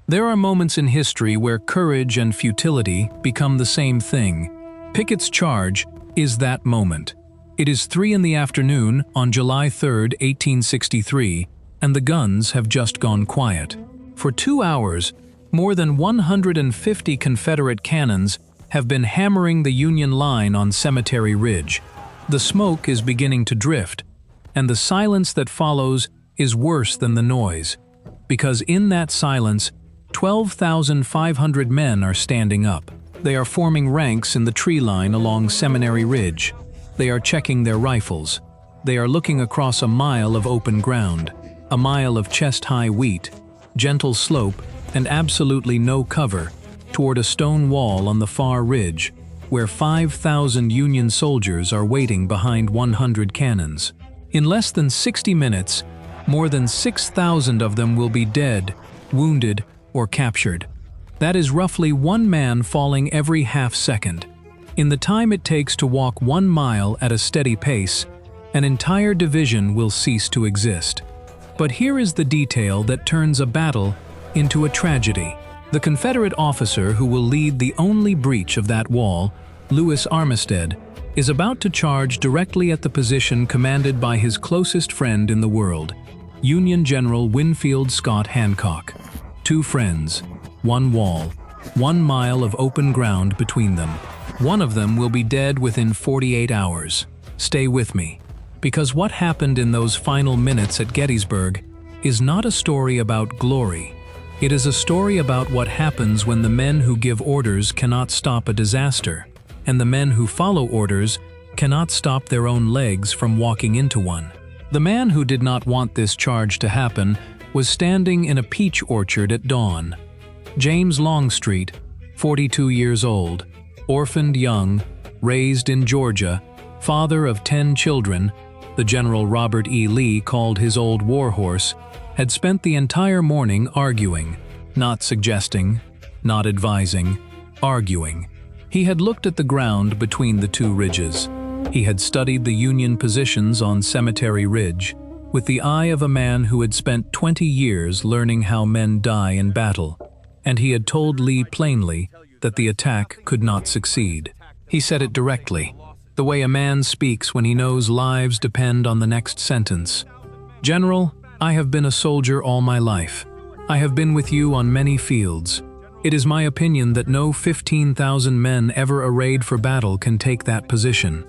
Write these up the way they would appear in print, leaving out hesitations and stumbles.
There are moments in history where courage and futility become the same thing. Pickett's charge is that moment. It is 3 in the afternoon on July 3, 1863, and the guns have just gone quiet. For 2 hours, more than 150 Confederate cannons have been hammering the Union line on Cemetery Ridge. The smoke is beginning to drift, and the silence that follows is worse than the noise, because in that silence, 12,500 men are standing up. They are forming ranks in the tree line along Seminary Ridge. They are checking their rifles. They are looking across a mile of open ground, a mile of chest-high wheat, gentle slope, and absolutely no cover, toward a stone wall on the far ridge, where 5,000 Union soldiers are waiting behind 100 cannons. In less than 60 minutes, more than 6,000 of them will be dead, wounded, or captured. That is roughly 1 man falling every half second. In the time it takes to walk 1 mile at a steady pace, an entire division will cease to exist. But here is the detail that turns a battle into a tragedy. The Confederate officer who will lead the only breach of that wall, Lewis Armistead, is about to charge directly at the position commanded by his closest friend in the world, Union General Winfield Scott Hancock. 2 friends, 1 wall, 1 mile of open ground between them. One of them will be dead within 48 hours. Stay with me, because what happened in those final minutes at Gettysburg is not a story about glory. It is a story about what happens when the men who give orders cannot stop a disaster, and the men who follow orders cannot stop their own legs from walking into one. The man who did not want this charge to happen was standing in a peach orchard at dawn. James Longstreet, 42 years old, orphaned young, raised in Georgia, father of 10 children, the General Robert E. Lee called his old warhorse, had spent the entire morning arguing, not suggesting, not advising, arguing. He had looked at the ground between the 2 ridges. He had studied the Union positions on Cemetery Ridge, with the eye of a man who had spent 20 years learning how men die in battle, and he had told Lee plainly that the attack could not succeed. He said it directly, the way a man speaks when he knows lives depend on the next sentence. "General, I have been a soldier all my life. I have been with you on many fields. It is my opinion that no 15,000 men ever arrayed for battle can take that position."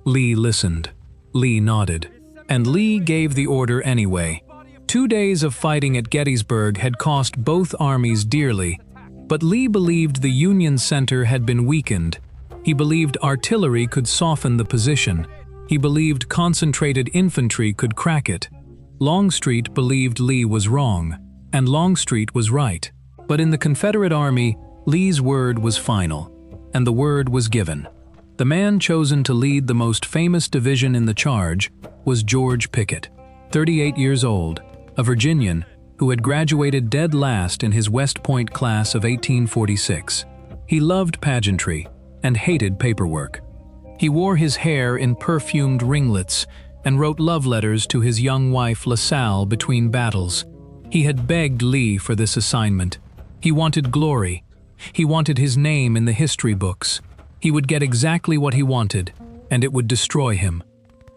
Lee listened. Lee nodded. And Lee gave the order anyway. 2 days of fighting at Gettysburg had cost both armies dearly, but Lee believed the Union center had been weakened. He believed artillery could soften the position. He believed concentrated infantry could crack it. Longstreet believed Lee was wrong, and Longstreet was right. But in the Confederate Army, Lee's word was final, and the word was given. The man chosen to lead the most famous division in the charge was George Pickett, 38 years old, a Virginian who had graduated dead last in his West Point class of 1846. He loved pageantry and hated paperwork. He wore his hair in perfumed ringlets and wrote love letters to his young wife LaSalle between battles. He had begged Lee for this assignment. He wanted glory. He wanted his name in the history books. He would get exactly what he wanted, and it would destroy him.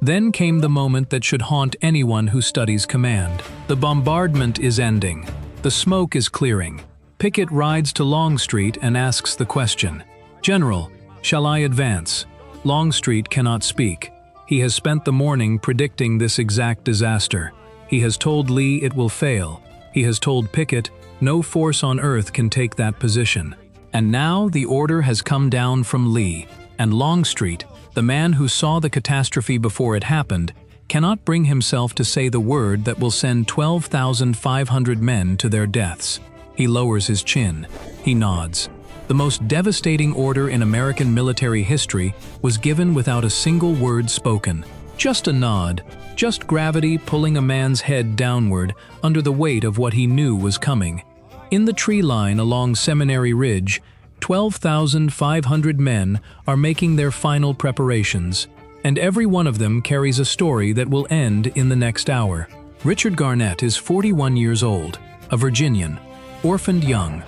Then came the moment that should haunt anyone who studies command. The bombardment is ending. The smoke is clearing. Pickett rides to Longstreet and asks the question, "General, shall I advance?" Longstreet cannot speak. He has spent the morning predicting this exact disaster. He has told Lee it will fail. He has told Pickett no force on earth can take that position. And now the order has come down from Lee, and Longstreet, the man who saw the catastrophe before it happened, cannot bring himself to say the word that will send 12,500 men to their deaths. He lowers his chin. He nods. The most devastating order in American military history was given without a single word spoken. Just a nod, just gravity pulling a man's head downward under the weight of what he knew was coming. In the tree line along Seminary Ridge, 12,500 men are making their final preparations, and every one of them carries a story that will end in the next hour. Richard Garnett is 41 years old, a Virginian. orphaned young,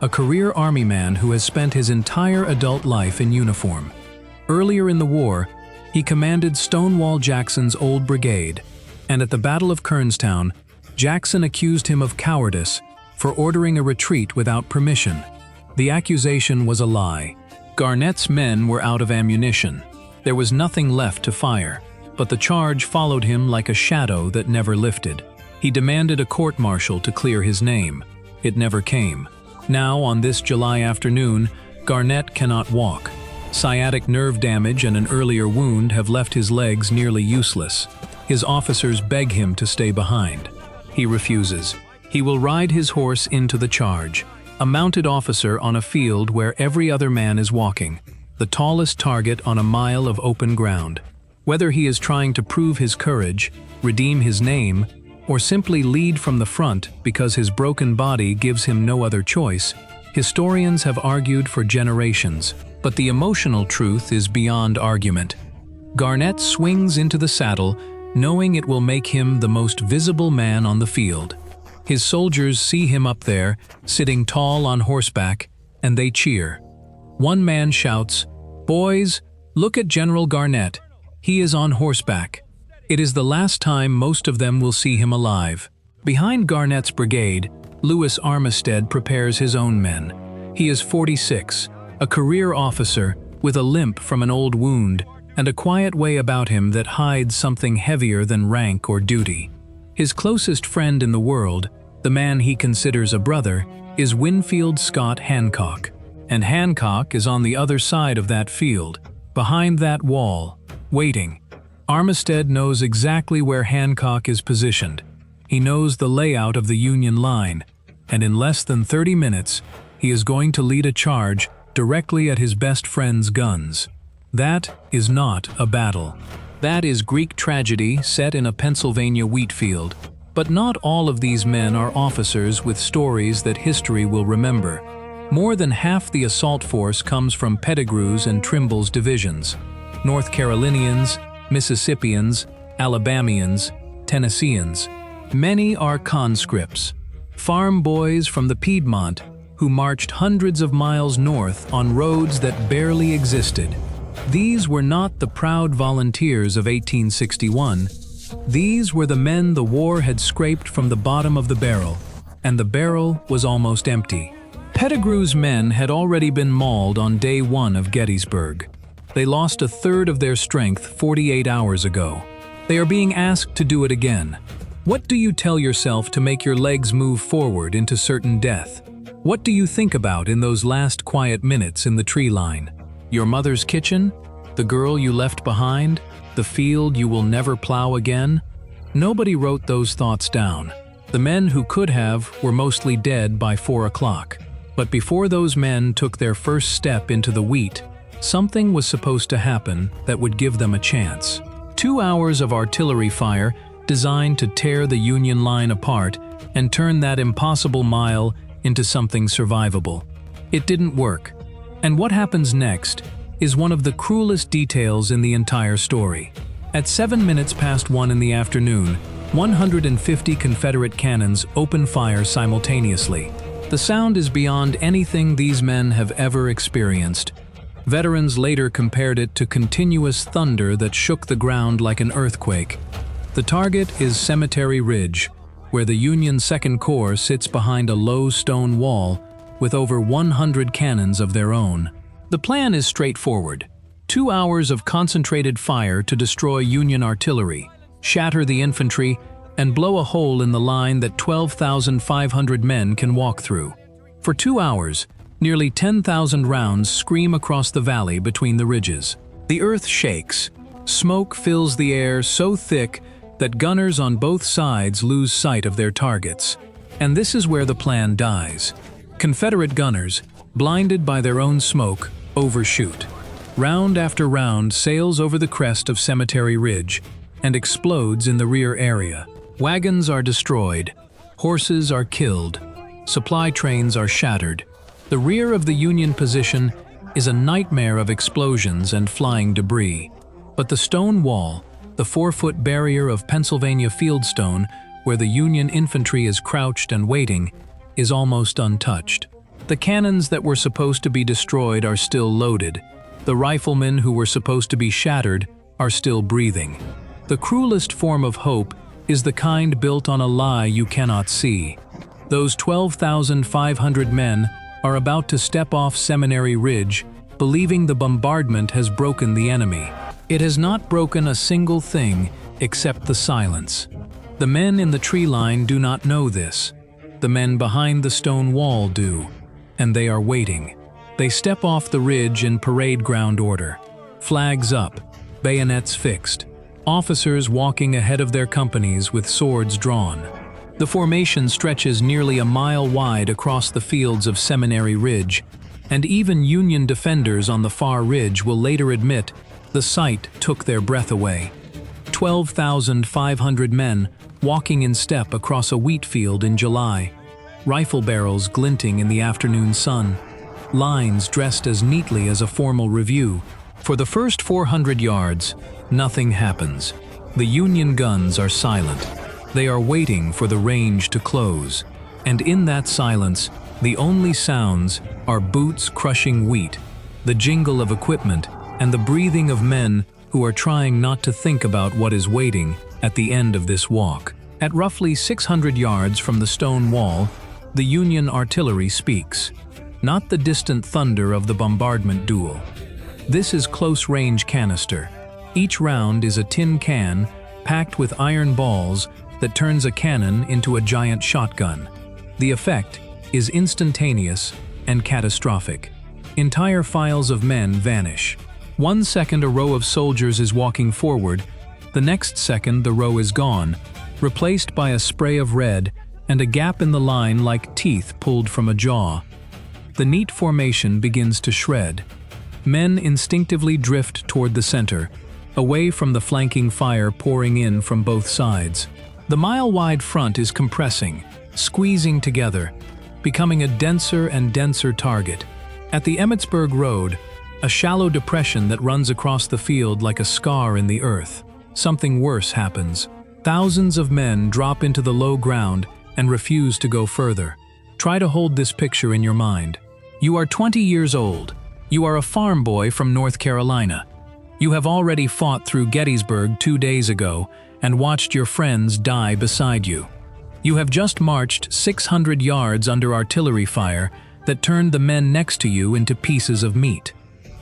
a career army man who has spent his entire adult life in uniform. Earlier in the war, he commanded Stonewall Jackson's old brigade, and at the Battle of Kernstown, Jackson accused him of cowardice for ordering a retreat without permission. The accusation was a lie. Garnett's men were out of ammunition. There was nothing left to fire, but the charge followed him like a shadow that never lifted. He demanded a court-martial to clear his name. It never came. Now, on this July afternoon, Garnett cannot walk. Sciatic nerve damage and an earlier wound have left his legs nearly useless. His officers beg him to stay behind. He refuses. He will ride his horse into the charge, a mounted officer on a field where every other man is walking, the tallest target on a mile of open ground. Whether he is trying to prove his courage, redeem his name, or simply lead from the front because his broken body gives him no other choice, historians have argued for generations. But the emotional truth is beyond argument. Garnett swings into the saddle, knowing it will make him the most visible man on the field. His soldiers see him up there, sitting tall on horseback, and they cheer. One man shouts, "Boys, look at General Garnett. He is on horseback." It is the last time most of them will see him alive. Behind Garnett's brigade, Lewis Armistead prepares his own men. He is 46, a career officer with a limp from an old wound and a quiet way about him that hides something heavier than rank or duty. His closest friend in the world, the man he considers a brother, is Winfield Scott Hancock. And Hancock is on the other side of that field, behind that wall, waiting. Armistead knows exactly where Hancock is positioned. He knows the layout of the Union line, and in less than 30 minutes, he is going to lead a charge directly at his best friend's guns. That is not a battle. That is Greek tragedy set in a Pennsylvania wheat field. But not all of these men are officers with stories that history will remember. More than half the assault force comes from Pettigrew's and Trimble's divisions. North Carolinians, Mississippians, Alabamians, Tennesseans. Many are conscripts, farm boys from the Piedmont who marched hundreds of miles north on roads that barely existed. These were not the proud volunteers of 1861. These were the men the war had scraped from the bottom of the barrel, and the barrel was almost empty. Pettigrew's men had already been mauled on day one of Gettysburg. They lost a third of their strength 48 hours ago. They are being asked to do it again. What do you tell yourself to make your legs move forward into certain death? What do you think about in those last quiet minutes in the tree line? Your mother's kitchen? The girl you left behind? The field you will never plow again? Nobody wrote those thoughts down. The men who could have were mostly dead by 4 o'clock. But before those men took their first step into the wheat, something was supposed to happen that would give them a chance. 2 hours of artillery fire designed to tear the Union line apart and turn that impossible mile into something survivable. It didn't work. And what happens next is one of the cruelest details in the entire story. At 7 minutes past 1 in the afternoon, 150 Confederate cannons open fire simultaneously. The sound is beyond anything these men have ever experienced. Veterans later compared it to continuous thunder that shook the ground like an earthquake. The target is Cemetery Ridge, where the Union Second Corps sits behind a low stone wall with over 100 cannons of their own. The plan is straightforward. 2 hours of concentrated fire to destroy Union artillery, shatter the infantry, and blow a hole in the line that 12,500 men can walk through. For 2 hours, nearly 10,000 rounds scream across the valley between the ridges. The earth shakes. Smoke fills the air so thick that gunners on both sides lose sight of their targets. And this is where the plan dies. Confederate gunners, blinded by their own smoke, overshoot. Round after round sails over the crest of Cemetery Ridge and explodes in the rear area. Wagons are destroyed, horses are killed, supply trains are shattered. The rear of the Union position is a nightmare of explosions and flying debris. But the stone wall, the 4-foot barrier of Pennsylvania fieldstone where the Union infantry is crouched and waiting, is almost untouched. The cannons that were supposed to be destroyed are still loaded. The riflemen who were supposed to be shattered are still breathing. The cruelest form of hope is the kind built on a lie you cannot see. Those 12,500 men are about to step off Seminary Ridge, believing the bombardment has broken the enemy. It has not broken a single thing except the silence. The men in the tree line do not know this. The men behind the stone wall do, and they are waiting. They step off the ridge in parade ground order. Flags up, bayonets fixed. Officers walking ahead of their companies with swords drawn. The formation stretches nearly a mile wide across the fields of Seminary Ridge, and even Union defenders on the far ridge will later admit the sight took their breath away. 12,500 men walking in step across a wheat field in July, rifle barrels glinting in the afternoon sun, lines dressed as neatly as a formal review. For the first 400 yards, nothing happens. The Union guns are silent. They are waiting for the range to close, and in that silence, the only sounds are boots crushing wheat, the jingle of equipment, and the breathing of men who are trying not to think about what is waiting at the end of this walk. At roughly 600 yards from the stone wall, the Union artillery speaks. Not the distant thunder of the bombardment duel. This is close-range canister. Each round is a tin can packed with iron balls that turns a cannon into a giant shotgun. The effect is instantaneous and catastrophic. Entire files of men vanish. 1 second a row of soldiers is walking forward, the next second the row is gone, replaced by a spray of red and a gap in the line like teeth pulled from a jaw. The neat formation begins to shred. Men instinctively drift toward the center, away from the flanking fire pouring in from both sides. The mile-wide front is compressing, squeezing together, becoming a denser and denser target. At the Emmitsburg Road, a shallow depression that runs across the field like a scar in the earth. Something worse happens. Thousands of men drop into the low ground and refuse to go further. Try to hold this picture in your mind. You are 20 years old. You are a farm boy from North Carolina. You have already fought through Gettysburg 2 days ago and watched your friends die beside you. You have just marched 600 yards under artillery fire that turned the men next to you into pieces of meat.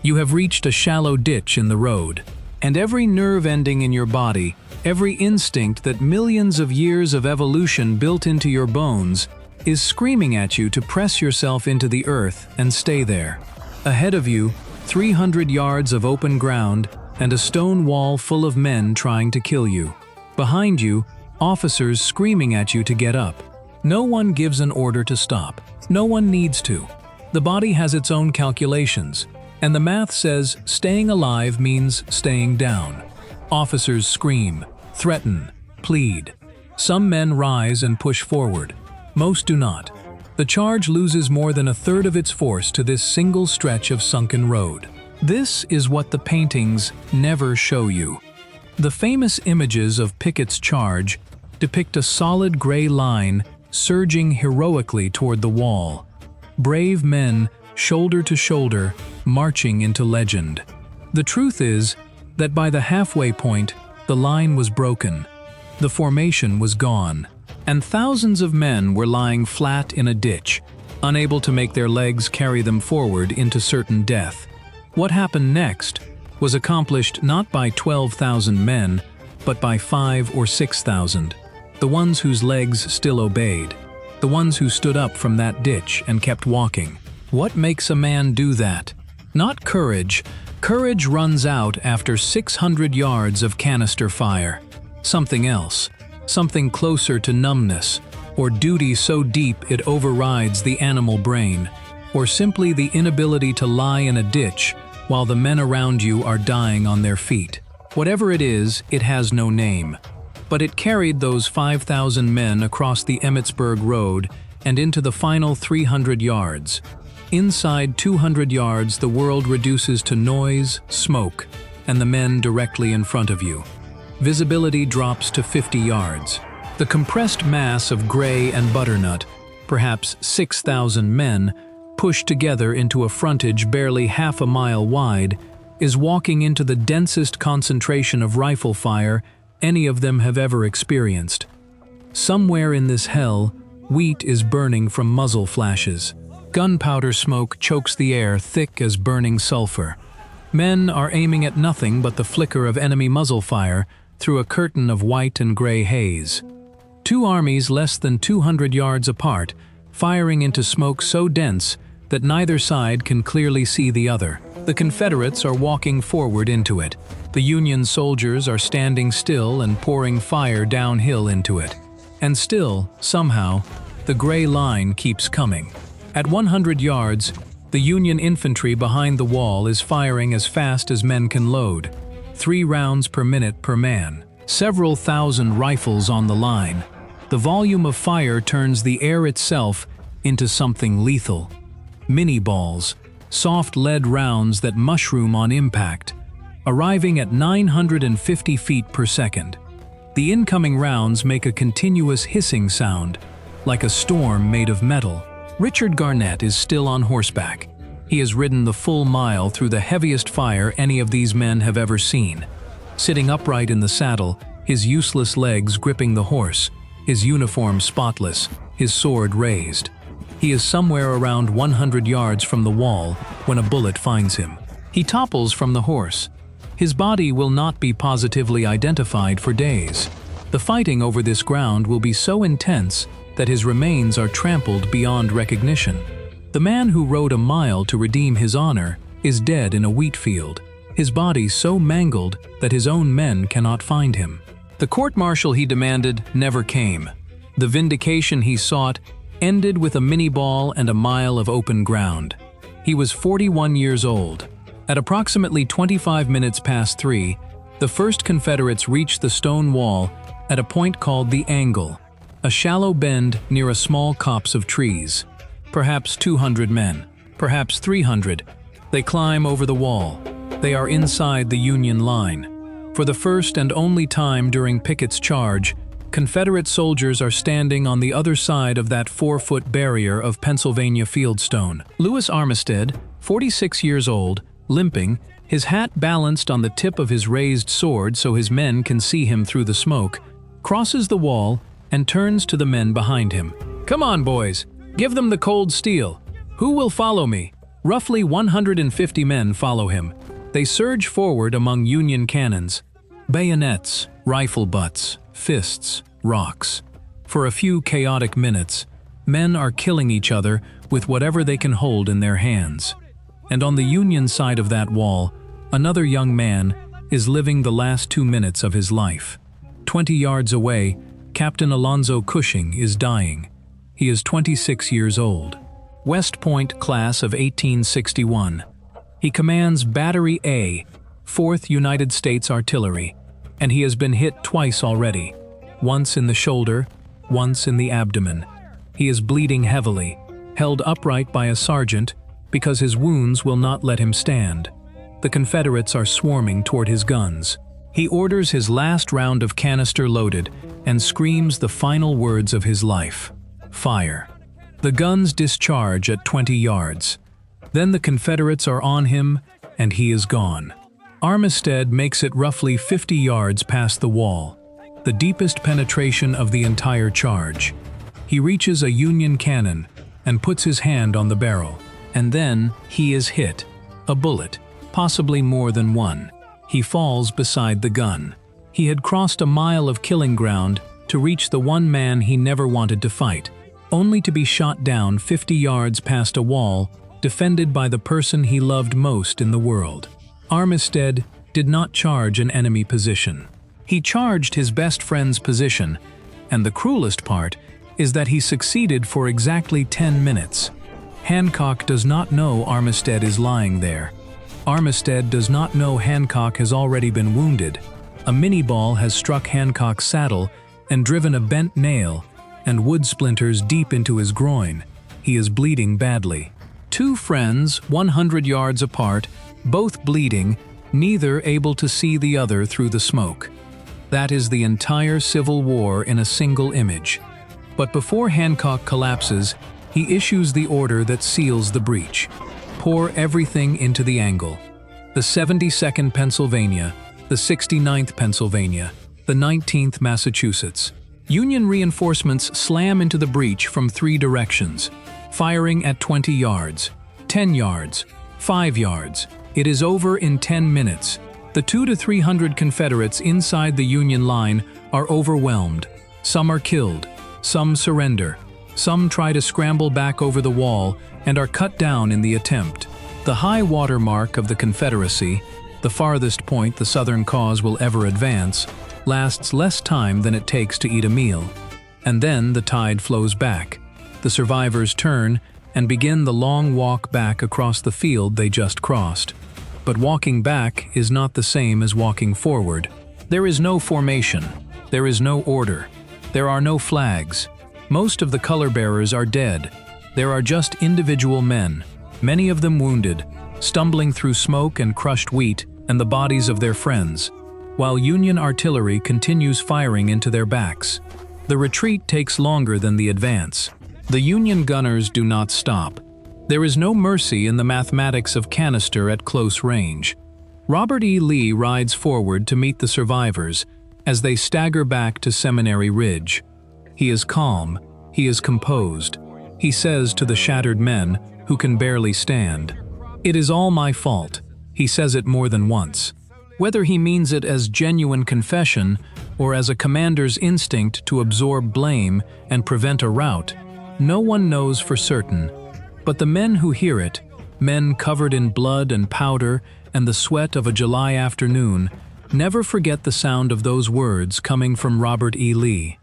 You have reached a shallow ditch in the road, and every nerve ending in your body, every instinct that millions of years of evolution built into your bones, is screaming at you to press yourself into the earth and stay there. Ahead of you, 300 yards of open ground and a stone wall full of men trying to kill you. Behind you, officers screaming at you to get up. No one gives an order to stop. No one needs to. The body has its own calculations, and the math says staying alive means staying down. Officers scream, threaten, plead. Some men rise and push forward. Most do not. The charge loses more than a third of its force to this single stretch of sunken road. This is what the paintings never show you. The famous images of Pickett's charge depict a solid gray line surging heroically toward the wall. Brave men, shoulder to shoulder, marching into legend. The truth is that by the halfway point, the line was broken. The formation was gone, and thousands of men were lying flat in a ditch, unable to make their legs carry them forward into certain death. What happened next was accomplished not by 12,000 men, but by 5,000 or 6,000, the ones whose legs still obeyed, the ones who stood up from that ditch and kept walking. What makes a man do that? Not courage. Courage runs out after 600 yards of canister fire. Something else, something closer to numbness, or duty so deep it overrides the animal brain, or simply the inability to lie in a ditch while the men around you are dying on their feet. Whatever it is, it has no name. But it carried those 5,000 men across the Emmitsburg Road and into the final 300 yards. Inside 200 yards, the world reduces to noise, smoke, and the men directly in front of you. Visibility drops to 50 yards. The compressed mass of gray and butternut perhaps 6,000 men, pushed together into a frontage barely half a mile wide, is walking into the densest concentration of rifle fire any of them have ever experienced. Somewhere in this hell, wheat is burning from muzzle flashes. Gunpowder smoke chokes the air thick as burning sulfur. Men are aiming at nothing but the flicker of enemy muzzle fire through a curtain of white and gray haze. Two armies less than 200 yards apart, firing into smoke so dense that neither side can clearly see the other. The Confederates are walking forward into it. The Union soldiers are standing still and pouring fire downhill into it. And still, somehow, the gray line keeps coming. At 100 yards, the Union infantry behind the wall is firing as fast as men can load, 3 rounds per minute per man. Several thousand rifles on the line. The volume of fire turns the air itself into something lethal. Mini balls, soft lead rounds that mushroom on impact, arriving at 950 feet per second. The incoming rounds make a continuous hissing sound, like a storm made of metal. Richard Garnett is still on horseback. He has ridden the full mile through the heaviest fire any of these men have ever seen. Sitting upright in the saddle, his useless legs gripping the horse, his uniform spotless, his sword raised. He is somewhere around 100 yards from the wall when a bullet finds him. He topples from the horse. His body will not be positively identified for days. The fighting over this ground will be so intense that his remains are trampled beyond recognition. The man who rode a mile to redeem his honor is dead in a wheat field, his body so mangled that his own men cannot find him. The court-martial he demanded never came. The vindication he sought ended with a mini-ball and a mile of open ground. He was 41 years old. At approximately 25 minutes past 3, the first Confederates reached the stone wall at a point called the Angle, a shallow bend near a small copse of trees. Perhaps 200 men, perhaps 300. They climb over the wall. They are inside the Union line. For the first and only time during Pickett's charge, Confederate soldiers are standing on the other side of that 4-foot barrier of Pennsylvania fieldstone. Lewis Armistead, 46 years old, limping, his hat balanced on the tip of his raised sword so his men can see him through the smoke, crosses the wall and turns to the men behind him. "Come on, boys. Give them the cold steel. Who will follow me?" Roughly 150 men follow him. They surge forward among Union cannons. Bayonets, rifle butts, fists, rocks. For a few chaotic minutes, men are killing each other with whatever they can hold in their hands. And on the Union side of that wall, another young man is living the last 2 minutes of his life. 20 yards away, Captain Alonzo Cushing is dying. He is 26 years old. West Point class of 1861. He commands Battery A, 4th United States Artillery, and he has been hit twice already, once in the shoulder, once in the abdomen. He is bleeding heavily, held upright by a sergeant because his wounds will not let him stand. The Confederates are swarming toward his guns. He orders his last round of canister loaded and screams the final words of his life. Fire. The guns discharge at 20 yards. Then the Confederates are on him, and he is gone. Armistead makes it roughly 50 yards past the wall, the deepest penetration of the entire charge. He reaches a Union cannon and puts his hand on the barrel. And then he is hit. A bullet, possibly more than one. He falls beside the gun. He had crossed a mile of killing ground to reach the one man he never wanted to fight, only to be shot down 50 yards past a wall defended by the person he loved most in the world. Armistead did not charge an enemy position. He charged his best friend's position, and the cruelest part is that he succeeded for exactly 10 minutes. Hancock does not know Armistead is lying there. Armistead does not know Hancock has already been wounded. A mini-ball has struck Hancock's saddle and driven a bent nail and wood splinters deep into his groin. He is bleeding badly. Two friends, 100 yards apart, both bleeding, neither able to see the other through the smoke. That is the entire Civil War in a single image. But before Hancock collapses, he issues the order that seals the breach. Pour everything into the angle. The 72nd Pennsylvania, the 69th Pennsylvania, the 19th Massachusetts. Union reinforcements slam into the breach from 3 directions, firing at 20 yards, 10 yards, 5 yards. It is over in 10 minutes. The 200 to 300 Confederates inside the Union line are overwhelmed. Some are killed, some surrender, some try to scramble back over the wall and are cut down in the attempt. The high water mark of the Confederacy, the farthest point the Southern cause will ever advance, lasts less time than it takes to eat a meal. And then the tide flows back. The survivors turn and begin the long walk back across the field they just crossed. But walking back is not the same as walking forward. There is no formation. There is no order. There are no flags. Most of the color bearers are dead. There are just individual men, many of them wounded, stumbling through smoke and crushed wheat and the bodies of their friends, while Union artillery continues firing into their backs. The retreat takes longer than the advance. The Union gunners do not stop. There is no mercy in the mathematics of canister at close range. Robert E. Lee rides forward to meet the survivors as they stagger back to Seminary Ridge. He is calm, he is composed. He says to the shattered men who can barely stand, "It is all my fault." He says it more than once. Whether he means it as genuine confession or as a commander's instinct to absorb blame and prevent a rout, no one knows for certain. But the men who hear it, men covered in blood and powder and the sweat of a July afternoon, never forget the sound of those words coming from Robert E. Lee.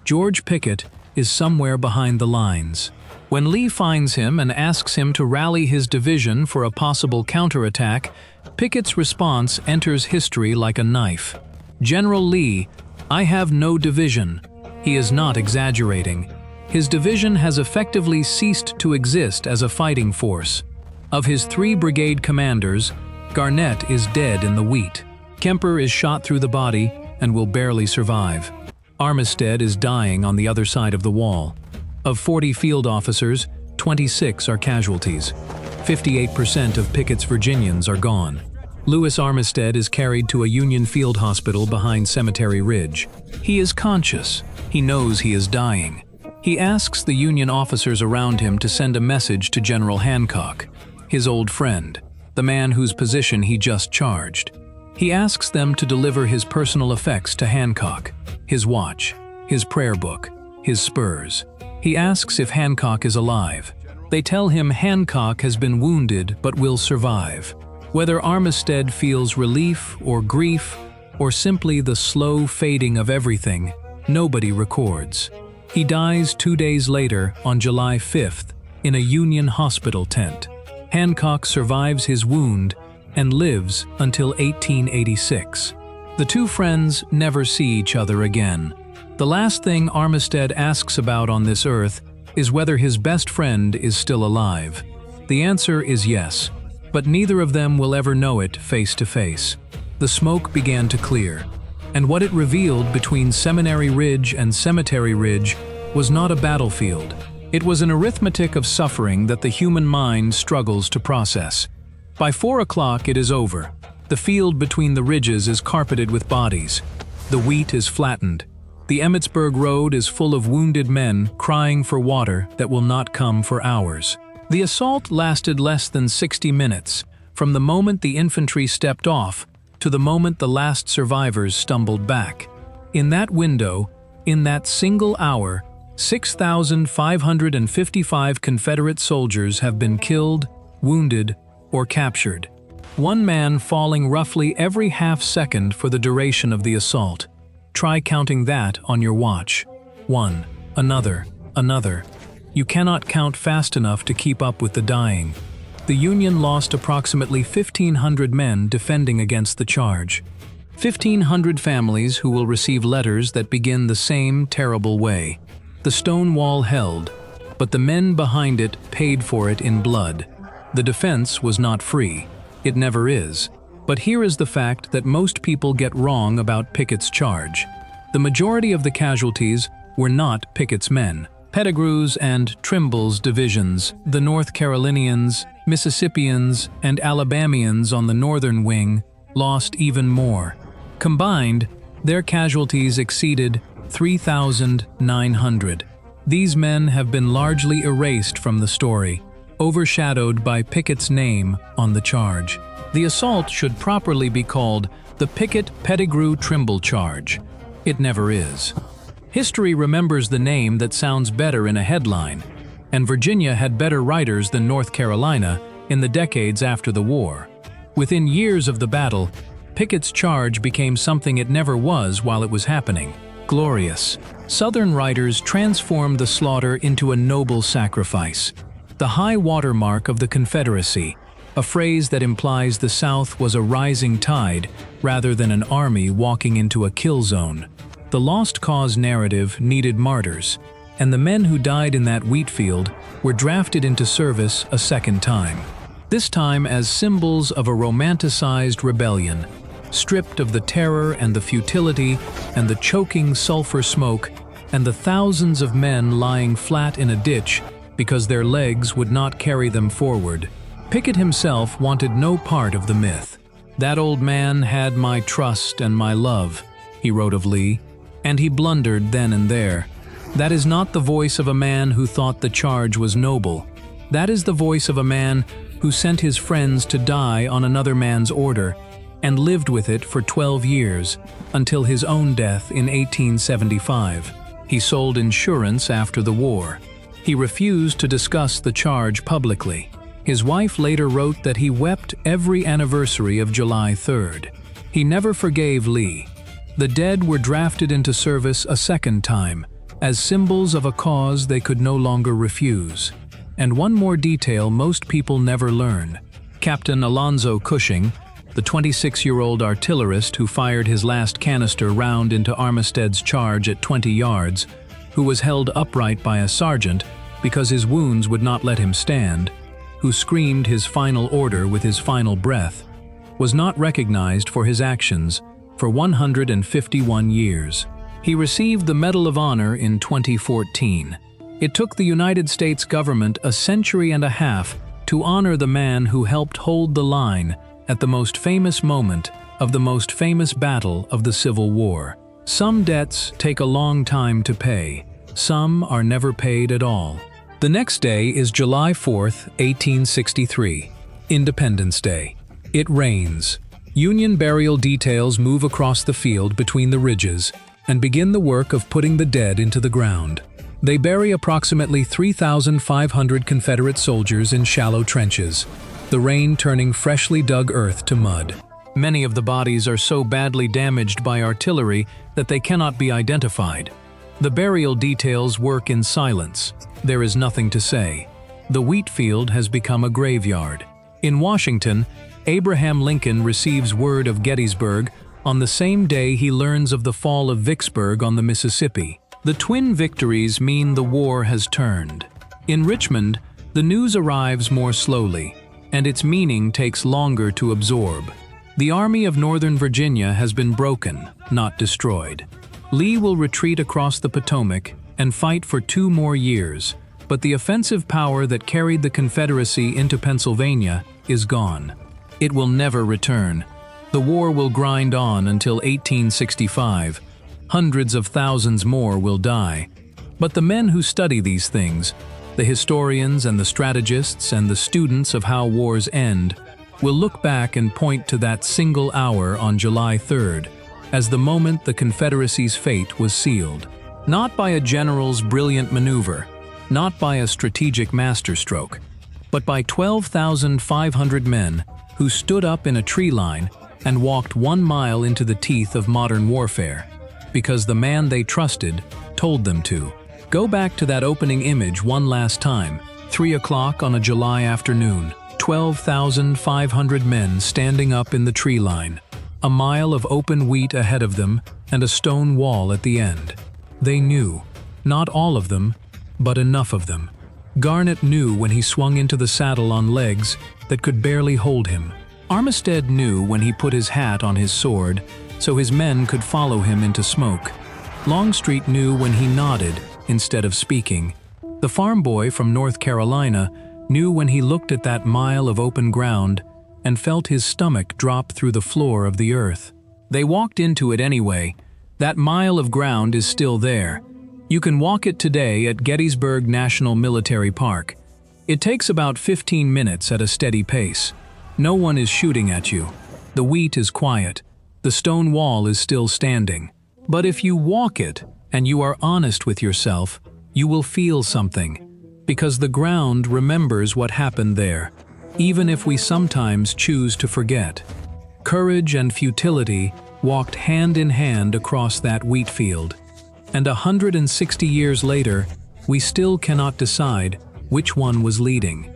George Pickett is somewhere behind the lines. When Lee finds him and asks him to rally his division for a possible counterattack, Pickett's response enters history like a knife. "General Lee, I have no division." He is not exaggerating. His division has effectively ceased to exist as a fighting force. Of his 3 brigade commanders, Garnett is dead in the wheat. Kemper is shot through the body and will barely survive. Armistead is dying on the other side of the wall. Of 40 field officers, 26 are casualties. 58% of Pickett's Virginians are gone. Lewis Armistead is carried to a Union field hospital behind Cemetery Ridge. He is conscious. He knows he is dying. He asks the Union officers around him to send a message to General Hancock, his old friend, the man whose position he just charged. He asks them to deliver his personal effects to Hancock, his watch, his prayer book, his spurs. He asks if Hancock is alive. They tell him Hancock has been wounded but will survive. Whether Armistead feels relief or grief or simply the slow fading of everything, nobody records. He dies 2 days later on July 5th in a Union hospital tent. Hancock survives his wound and lives until 1886. The 2 friends never see each other again. The last thing Armistead asks about on this earth is whether his best friend is still alive. The answer is yes, but neither of them will ever know it face to face. The smoke began to clear, and what it revealed between Seminary Ridge and Cemetery Ridge was not a battlefield. It was an arithmetic of suffering that the human mind struggles to process. By 4 o'clock it is over. The field between the ridges is carpeted with bodies. The wheat is flattened. The Emmitsburg Road is full of wounded men crying for water that will not come for hours. The assault lasted less than 60 minutes, from the moment the infantry stepped off to the moment the last survivors stumbled back. In that window, in that single hour, 6,555 Confederate soldiers have been killed, wounded, or captured. One man falling roughly every half-second for the duration of the assault. Try counting that on your watch. One, another, another. You cannot count fast enough to keep up with the dying. The Union lost approximately 1,500 men defending against the charge. 1,500 families who will receive letters that begin the same terrible way. The stone wall held, but the men behind it paid for it in blood. The defense was not free. It never is. But here is the fact that most people get wrong about Pickett's charge. The majority of the casualties were not Pickett's men. Pettigrew's and Trimble's divisions, the North Carolinians, Mississippians, and Alabamians on the northern wing, lost even more. Combined, their casualties exceeded 3,900. These men have been largely erased from the story, overshadowed by Pickett's name on the charge. The assault should properly be called the Pickett-Pettigrew-Trimble charge. It never is. History remembers the name that sounds better in a headline, and Virginia had better writers than North Carolina in the decades after the war. Within years of the battle, Pickett's charge became something it never was while it was happening: glorious. Southern writers transformed the slaughter into a noble sacrifice, the high water mark of the Confederacy, a phrase that implies the South was a rising tide rather than an army walking into a kill zone. The lost cause narrative needed martyrs, and the men who died in that wheat field were drafted into service a second time. This time as symbols of a romanticized rebellion, stripped of the terror and the futility and the choking sulfur smoke and the thousands of men lying flat in a ditch because their legs would not carry them forward. Pickett himself wanted no part of the myth. "That old man had my trust and my love," he wrote of Lee, and he blundered then and there. That is not the voice of a man who thought the charge was noble. That is the voice of a man who sent his friends to die on another man's order and lived with it for 12 years, until his own death in 1875. He sold insurance after the war. He refused to discuss the charge publicly. His wife later wrote that he wept every anniversary of July 3rd. He never forgave Lee. The dead were drafted into service a second time, as symbols of a cause they could no longer refuse. And one more detail most people never learn. Captain Alonzo Cushing, the 26-year-old artillerist who fired his last canister round into Armistead's charge at 20 yards, who was held upright by a sergeant because his wounds would not let him stand, who screamed his final order with his final breath, was not recognized for his actions for 151 years. He received the Medal of Honor in 2014. It took the United States government a century and a half to honor the man who helped hold the line at the most famous moment of the most famous battle of the Civil War. Some debts take a long time to pay. Some are never paid at all. The next day is July 4th, 1863, Independence Day. It rains. Union burial details move across the field between the ridges and begin the work of putting the dead into the ground. They bury approximately 3,500 Confederate soldiers in shallow trenches, the rain turning freshly dug earth to mud. Many of the bodies are so badly damaged by artillery that they cannot be identified. The burial details work in silence. There is nothing to say. The wheat field has become a graveyard. In Washington, Abraham Lincoln receives word of Gettysburg on the same day he learns of the fall of Vicksburg on the Mississippi. The twin victories mean the war has turned. In Richmond, the news arrives more slowly, and its meaning takes longer to absorb. The Army of Northern Virginia has been broken, not destroyed. Lee will retreat across the Potomac and fight for 2 more years, but the offensive power that carried the Confederacy into Pennsylvania is gone. It will never return. The war will grind on until 1865. Hundreds of thousands more will die. But the men who study these things, the historians and the strategists and the students of how wars end, will look back and point to that single hour on July 3rd as the moment the Confederacy's fate was sealed. Not by a general's brilliant maneuver, not by a strategic masterstroke, but by 12,500 men who stood up in a tree line and walked 1 mile into the teeth of modern warfare, because the man they trusted told them to. Go back to that opening image one last time. 3 o'clock on a July afternoon. 12,500 men standing up in the tree line. A mile of open wheat ahead of them and a stone wall at the end. They knew. Not all of them, but enough of them. Garnett knew when he swung into the saddle on legs that could barely hold him. Armistead knew when he put his hat on his sword so his men could follow him into smoke. Longstreet knew when he nodded instead of speaking. The farm boy from North Carolina knew when he looked at that mile of open ground and felt his stomach drop through the floor of the earth. They walked into it anyway. That mile of ground is still there. You can walk it today at Gettysburg National Military Park. It takes about 15 minutes at a steady pace. No one is shooting at you. The wheat is quiet. The stone wall is still standing. But if you walk it and you are honest with yourself, you will feel something, because the ground remembers what happened there, even if we sometimes choose to forget. Courage and futility walked hand in hand across that wheat field, and 160 years later, we still cannot decide which one was leading.